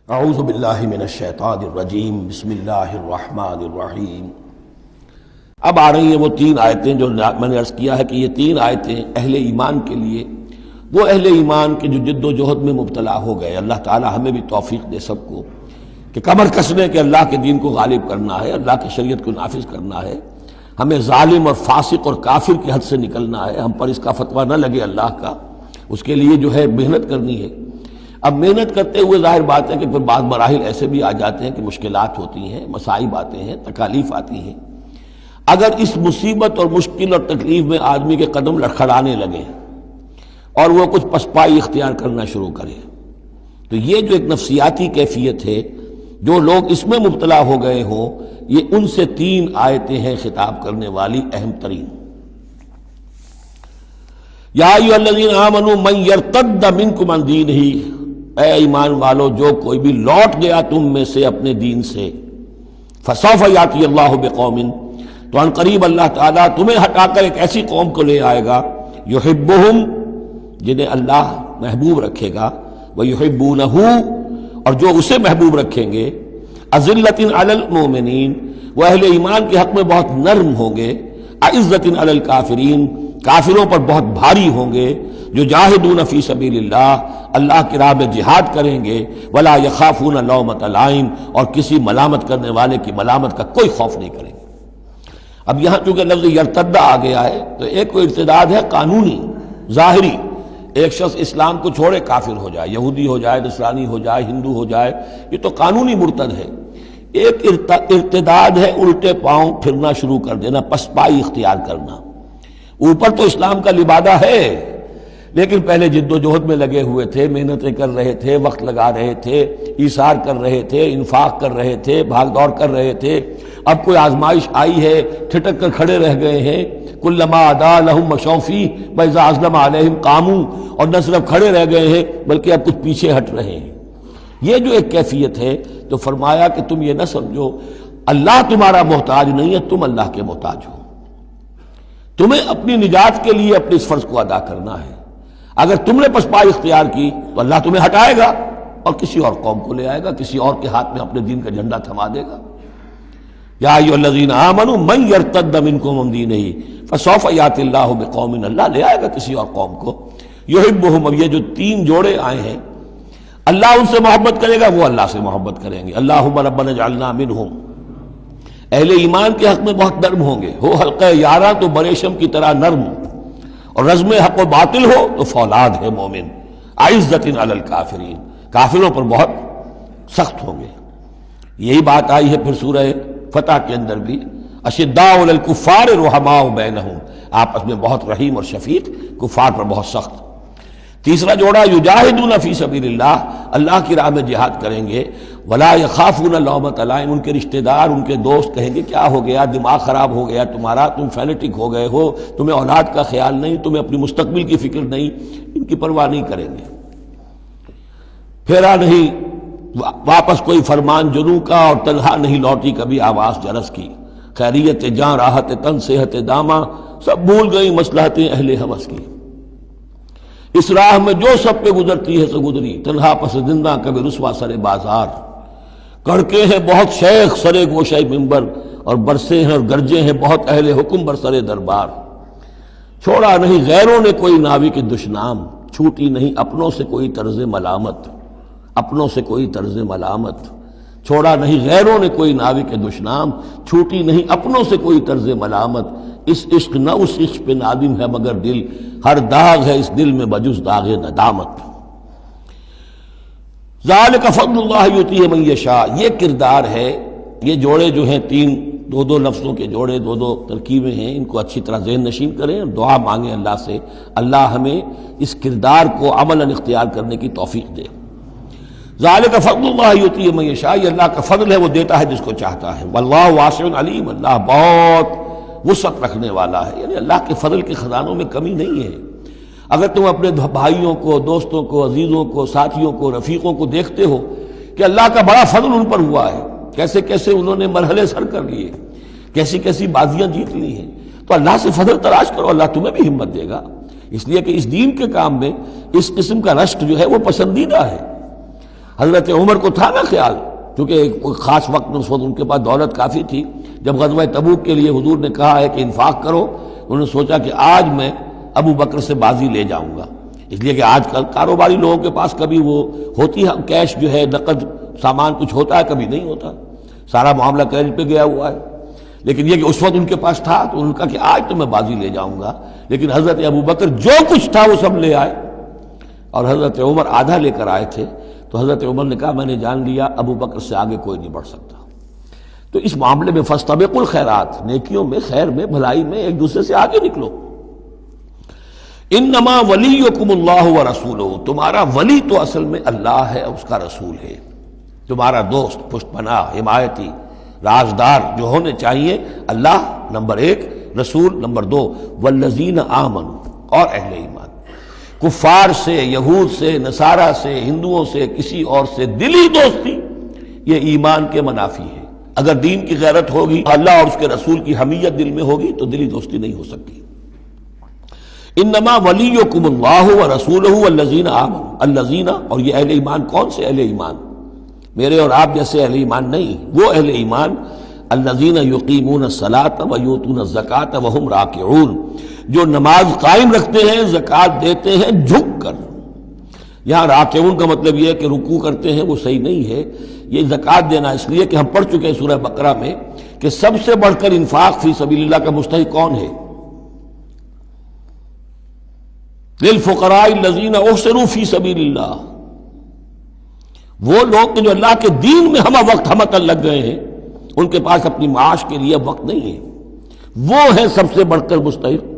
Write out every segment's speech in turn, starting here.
اعوذ باللہ من الشیطان الرجیم بسم اللہ الرحمن الرحیم۔ اب آ رہی ہیں وہ تین آیتیں جو میں نے عرض کیا ہے کہ یہ تین آیتیں اہل ایمان کے لیے، وہ اہل ایمان کے جو جد و جہد میں مبتلا ہو گئے، اللہ تعالی ہمیں بھی توفیق دے سب کو کہ کمر کسنے کے اللہ کے دین کو غالب کرنا ہے، اللہ کی شریعت کو نافذ کرنا ہے، ہمیں ظالم اور فاسق اور کافر کی حد سے نکلنا ہے، ہم پر اس کا فتویٰ نہ لگے اللہ کا، اس کے لیے جو ہے محنت کرنی ہے۔ اب محنت کرتے ہوئے ظاہر بات ہے کہ پھر بعض مراحل ایسے بھی آ جاتے ہیں کہ مشکلات ہوتی ہیں، مصائب آتے ہیں، تکالیف آتی ہیں۔ اگر اس مصیبت اور مشکل اور تکلیف میں آدمی کے قدم لڑکھڑانے لگے اور وہ کچھ پسپائی اختیار کرنا شروع کرے، تو یہ جو ایک نفسیاتی کیفیت ہے، جو لوگ اس میں مبتلا ہو گئے ہوں، یہ ان سے تین آیتیں ہیں خطاب کرنے والی اہم ترین۔ یا ایھا الذین آمنوا من یرتد منکم عن دینہ، اے ایمان والو جو کوئی بھی لوٹ گیا تم میں سے اپنے دین سے، فسوف یاتی اللہ بقوم، تو ان قریب اللہ تعالیٰ تمہیں ہٹا کر ایک ایسی قوم کو لے آئے گا، یحبہم، جنہیں اللہ محبوب رکھے گا، ویحبونہ، اور جو اسے محبوب رکھیں گے، اذلۃ علی المؤمنین، وہ اہل ایمان کے حق میں بہت نرم ہوں گے، اعزۃ علی الکافرین، کافروں پر بہت بھاری ہوں گے، جو جاہدون فی سبیل اللہ، اللہ کی راہ میں جہاد کریں گے، ولا یخافون لومۃ لائم، اور کسی ملامت کرنے والے کی ملامت کا کوئی خوف نہیں کریں گے۔ اب یہاں چونکہ لفظ یرتدہ آ گیا ہے تو ایک کوئی ارتداد ہے قانونی ظاہری، ایک شخص اسلام کو چھوڑے کافر ہو جائے، یہودی ہو جائے، نصرانی ہو جائے، ہندو ہو جائے، یہ تو قانونی مرتد ہے۔ ایک ارتداد ہے الٹے پاؤں پھرنا شروع کر دینا، پسپائی اختیار کرنا۔ اوپر تو اسلام کا لبادہ ہے، لیکن پہلے جد و جہد میں لگے ہوئے تھے، محنتیں کر رہے تھے، وقت لگا رہے تھے، ایثار کر رہے تھے، انفاق کر رہے تھے، بھاگ دوڑ کر رہے تھے، اب کوئی آزمائش آئی ہے، ٹھٹک کر کھڑے رہ گئے ہیں۔ کلما ادا لہم مشوا فیہ واذا اظلم علیہم قاموا، اور نہ صرف کھڑے رہ گئے ہیں بلکہ اب کچھ پیچھے ہٹ رہے ہیں۔ یہ جو ایک کیفیت ہے، تو فرمایا کہ تم یہ نہ سمجھو اللہ تمہارا محتاج نہیں ہے، تم اللہ کے محتاج ہو، تمہیں اپنی نجات کے لیے اپنے اس فرض کو ادا کرنا ہے۔ اگر تم نے پسپائی اختیار کی تو اللہ تمہیں ہٹائے گا اور کسی اور قوم کو لے آئے گا، کسی اور کے ہاتھ میں اپنے دین کا جھنڈا تھما دے گا۔ یا ایھا الذین آمنوا من یرتد منکم عن دینہ فسوف یاتی اللہ بقوم، اللہ لے آئے گا کسی اور قوم کو، یحبہم۔ اب یہ جو تین جوڑے آئے ہیں، اللہ ان سے محبت کرے گا، وہ اللہ سے محبت کریں گے۔ اللہم ربنا اجعلنا منہم، اہل ایمان کے حق میں بہت نرم ہوں گے، ہو حلقہ یاراں تو بریشم کی طرح نرم، اور رزم حق و باطل ہو تو فولاد ہے مومن، اعزۃ علی الکافرین، کافروں پر بہت سخت ہوں گے۔ یہی بات آئی ہے پھر سورہ فتح کے اندر بھی، اشداء علی الکفار رحماء بینہم، آپس میں بہت رحیم اور شفیق، کفار پر بہت سخت۔ تیسرا جوڑا یجاہدون فی سبیل اللہ، اللہ کی راہ میں جہاد کریں گے، ولا یخافون لومۃ لائم، ان کے رشتہ دار، ان کے دوست کہیں گے کیا ہو گیا، دماغ خراب ہو گیا تمہارا، تم فینیٹک ہو گئے ہو، تمہیں اولاد کا خیال نہیں، تمہیں اپنی مستقبل کی فکر نہیں، ان کی پرواہ نہیں کریں گے۔ پھیرا نہیں واپس کوئی فرمان جنوں کا، اور تنہا نہیں لوٹی کبھی آواز جرس کی، خیریت جاں راحت تن صحت داماں، سب بھول گئی مصلحتیں اہل ہوس کی۔ اس راہ میں جو سب پہ گزرتی ہے سو گزری، تنہا پس زندہ کبھی رسوا سر بازار، کڑکے ہیں بہت شیخ سرے گوشہ منبر، اور برسے ہیں اور گرجے ہیں بہت اہل حکم بر سر دربار۔ چھوڑا نہیں غیروں نے کوئی ناوی کے دشنام، چھوٹی نہیں اپنوں سے کوئی طرز ملامت، اپنوں سے کوئی طرز ملامت۔ چھوڑا نہیں غیروں نے کوئی ناوی کے دشنام، چھوٹی نہیں اپنوں سے کوئی طرز ملامت۔ اس عشق نہ اس عشق پہ نادم ہے مگر دل، ہر داغ ہے اس دل میں بجز داغ ندامت۔ ذالک فضل اللہ یؤتیہ من یشاء، یہ کردار ہے، یہ جوڑے جو ہیں تین، دو دو لفظوں کے جوڑے، دو دو ترکیبیں ہیں، ان کو اچھی طرح ذہن نشین کریں اور دعا مانگیں اللہ سے، اللہ ہمیں اس کردار کو عملاً اختیار کرنے کی توفیق دے۔ ذالک فضل اللہ یؤتیہ من یشاء، یہ اللہ کا فضل ہے، وہ دیتا ہے جس کو چاہتا ہے۔ واللہ واسع علیم، اللہ بہت وسعت رکھنے والا ہے، یعنی اللہ کے فضل کے خزانوں میں کمی نہیں ہے۔ اگر تم اپنے بھائیوں کو، دوستوں کو، عزیزوں کو، ساتھیوں کو، رفیقوں کو دیکھتے ہو کہ اللہ کا بڑا فضل ان پر ہوا ہے، کیسے کیسے انہوں نے مرحلے سر کر لیے، کیسی کیسی بازیاں جیت لی ہیں، تو اللہ سے فضل تلاش کرو، اللہ تمہیں بھی ہمت دے گا، اس لیے کہ اس دین کے کام میں اس قسم کا رشک جو ہے وہ پسندیدہ ہے۔ حضرت عمر کو تھا نا خیال، کیونکہ کوئی خاص وقت میں اس وقت ان کے پاس دولت کافی تھی، جب غزوہ تبوک کے لیے حضور نے کہا ہے کہ انفاق کرو، انہوں نے سوچا کہ آج میں ابو بکر سے بازی لے جاؤں گا، اس لیے کہ آج کل کاروباری لوگوں کے پاس کبھی وہ ہوتی ہے کیش جو ہے، نقد سامان کچھ ہوتا ہے کبھی نہیں ہوتا، سارا معاملہ کریڈٹ پہ گیا ہوا ہے، لیکن یہ کہ اس وقت ان کے پاس تھا تو انہوں نے کہا کہ آج تو میں بازی لے جاؤں گا، لیکن حضرت ابو بکر جو کچھ تھا وہ سب لے آئے، اور حضرت عمر آدھا لے کر آئے تھے، تو حضرت عمر نے کہا میں نے جان لیا ابو بکر سے آگے کوئی نہیں بڑھ سکتا۔ تو اس معاملے میں فاستبقوا الخیرات، نیکیوں میں، خیر میں، بھلائی میں ایک دوسرے سے آگے نکلو۔ انما ولیکم اللہ ورسولہ، تمہارا ولی تو اصل میں اللہ ہے، اس کا رسول ہے، تمہارا دوست، پشت پناہ، حمایتی، رازدار جو ہونے چاہیے اللہ نمبر 1، رسول نمبر 2، والذین آمنوا، اور اہل ایمان۔ کفار سے، یہود سے، نصارہ سے، ہندوؤں سے، کسی اور سے دلی دوستی یہ ایمان کے منافی ہے۔ اگر دین کی غیرت ہوگی، اللہ اور اس کے رسول کی حمیت دل میں ہوگی تو دلی دوستی نہیں ہو سکتی۔ انما ولیکم اللہ ورسولہ والذین آمنوا، الذین، اور یہ اہل ایمان کون سے اہل ایمان؟ میرے اور آپ جیسے اہل ایمان نہیں، وہ اہل ایمان الذین یقیمون الصلاۃ ویؤتون الزکاۃ وہم راکعون، جو نماز قائم رکھتے ہیں، زکوٰۃ دیتے ہیں جھک کر۔ یہاں راکعون کا مطلب یہ ہے کہ رکوع کرتے ہیں، وہ صحیح نہیں ہے، یہ زکوٰۃ دینا اس لیے کہ ہم پڑھ چکے ہیں سورہ بقرہ میں کہ سب سے بڑھ کر انفاق فی سبیل اللہ کا مستحق کون ہے؟ للفقراء الذین احصروا فی سبیل اللہ، وہ لوگ جو اللہ کے دین میں ہمہ وقت ہمہ لگ گئے ہیں، ان کے پاس اپنی معاش کے لیے وقت نہیں ہے، وہ ہے سب سے بڑھ کر مستحق۔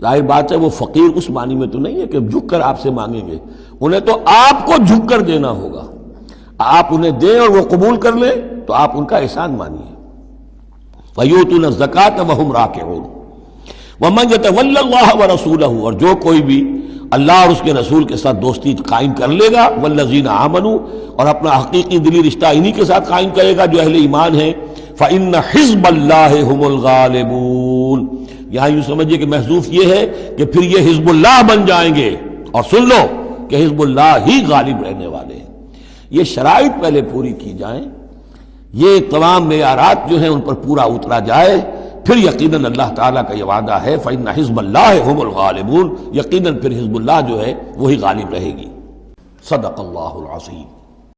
ظاہر بات ہے وہ فقیر اس معنی میں تو نہیں ہے کہ جھک کر آپ سے مانگیں گے، انہیں تو آپ کو جھک کر دینا ہوگا، آپ انہیں دیں اور وہ قبول کر لیں تو آپ ان کا احسان مانیے۔ وَيُؤْتُونَ الزَّكَاةَ وَهُمْ رَاكِعُونَ وَمَنْ يَتَوَلَّ اللَّهَ وَرَسُولَهُ، اور جو کوئی بھی اللہ اور اس کے رسول کے ساتھ دوستی قائم کر لے گا، والذین آمنوا، اور اپنا حقیقی دلی رشتہ انہی کے ساتھ قائم کرے گا جو اہل ایمان ہیں، فَإِنَّ حِزْبَ اللَّهِ هُمُ الْغَالِبُونَ، یہاں یوں سمجھیے کہ محذوف یہ ہے کہ پھر یہ حزب اللہ بن جائیں گے، اور سن لو کہ حزب اللہ ہی غالب رہنے والے ہیں۔ یہ شرائط پہلے پوری کی جائیں، یہ تمام معیارات جو ہیں ان پر پورا اترا جائے، پھر یقیناً اللہ تعالیٰ کا یہ وعدہ ہے فَإِنَّ حِزْبَ اللَّهِ هُمُ الْغَالِبُونَ، یقیناً پھر حزب اللہ جو ہے وہی غالب رہے گی۔ صدق اللہ العظیم۔